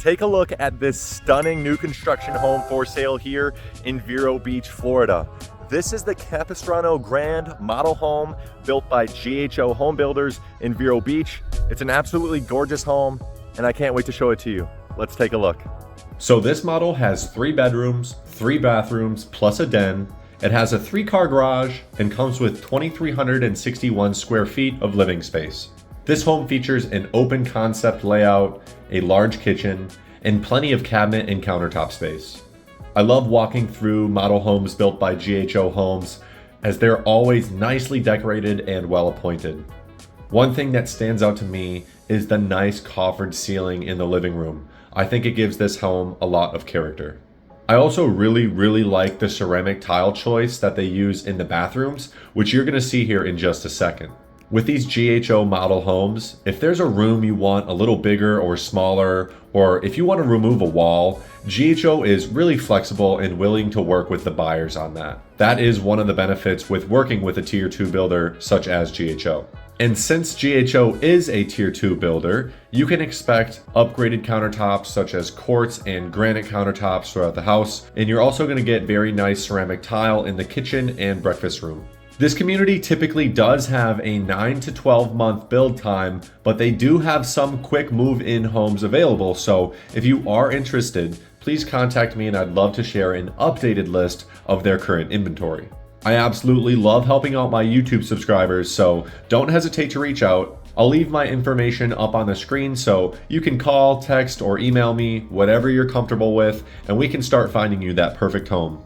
Take a look at this stunning new construction home for sale here in Vero Beach, Florida. This is the Capistrano Grande model home built by GHO Home Builders in Vero Beach. It's an absolutely gorgeous home, and I can't wait to show it to you. Let's take a look. So this model has 3 bedrooms, 3 bathrooms, plus a den. It has a 3-car garage and comes with 2,361 square feet of living space. This home features an open concept layout, a large kitchen, and plenty of cabinet and countertop space. I love walking through model homes built by GHO Homes as they're always nicely decorated and well appointed. One thing that stands out to me is the nice coffered ceiling in the living room. I think it gives this home a lot of character. I also really like the ceramic tile choice that they use in the bathrooms, which you're gonna see here in just a second. With these GHO model homes, if there's a room you want a little bigger or smaller, or if you want to remove a wall, GHO is really flexible and willing to work with the buyers on that. That is one of the benefits with working with a tier 2 builder such as GHO. And since GHO is a tier 2 builder, you can expect upgraded countertops such as quartz and granite countertops throughout the house, and you're also going to get very nice ceramic tile in the kitchen and breakfast room. This community typically does have a 9 to 12 month build time, but they do have some quick move-in homes available, so if you are interested, please contact me and I'd love to share an updated list of their current inventory. I absolutely love helping out my YouTube subscribers, so don't hesitate to reach out. I'll leave my information up on the screen so you can call, text, or email me, whatever you're comfortable with, and we can start finding you that perfect home.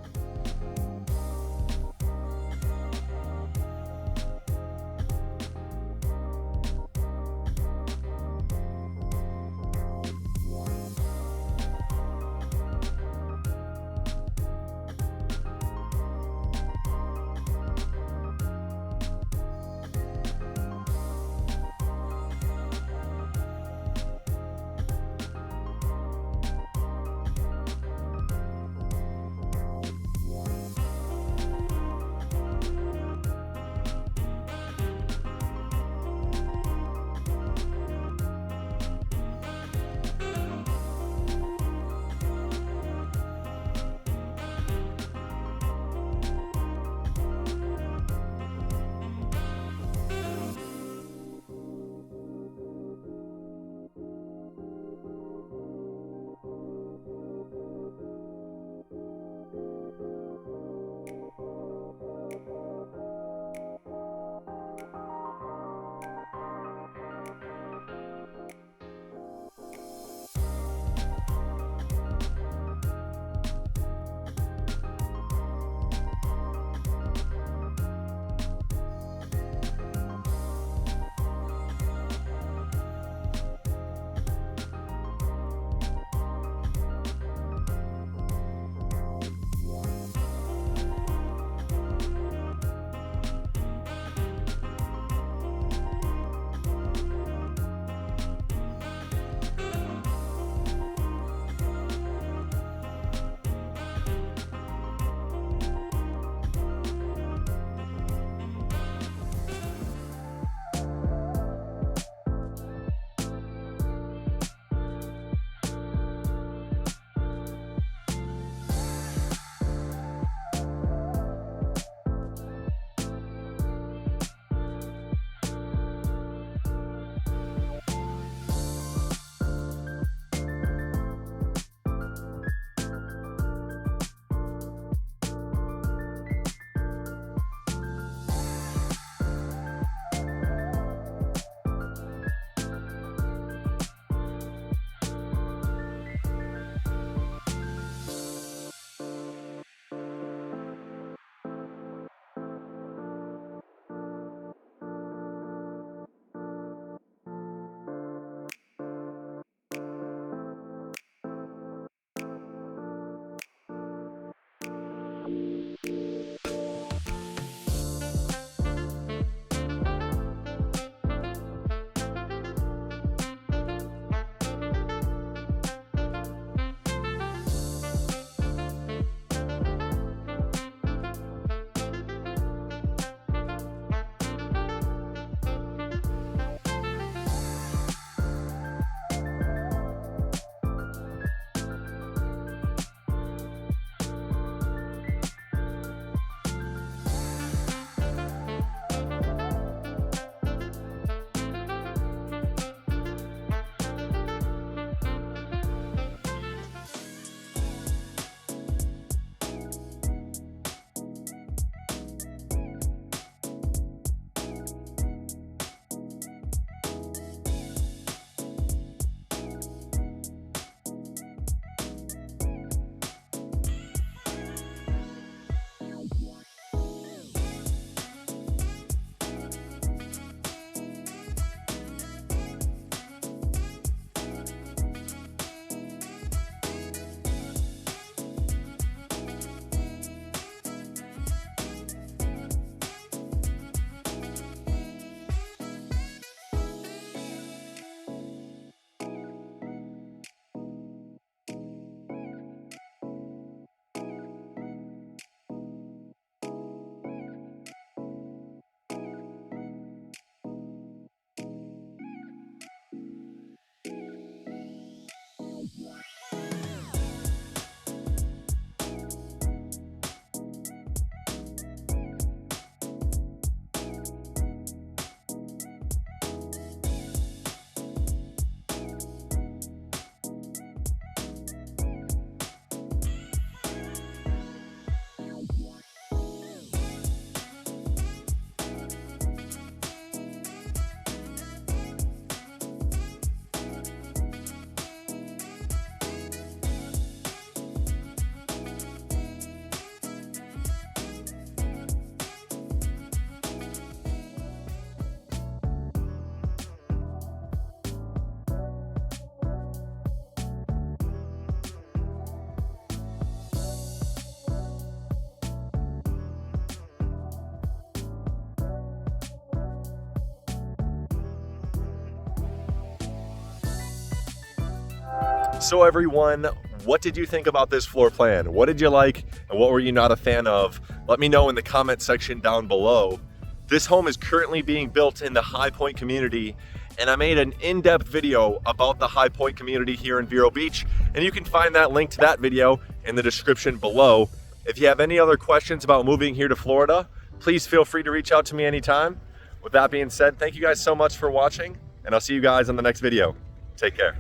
So everyone, what did you think about this floor plan? What did you like and what were you not a fan of? Let me know in the comment section down below. This home is currently being built in the High Pointe community, and I made an in-depth video about the High Pointe community here in Vero Beach, and you can find that link to that video in the description below. If you have any other questions about moving here to Florida, please feel free to reach out to me anytime. With that being said, thank you guys so much for watching, and I'll see you guys in the next video. Take care.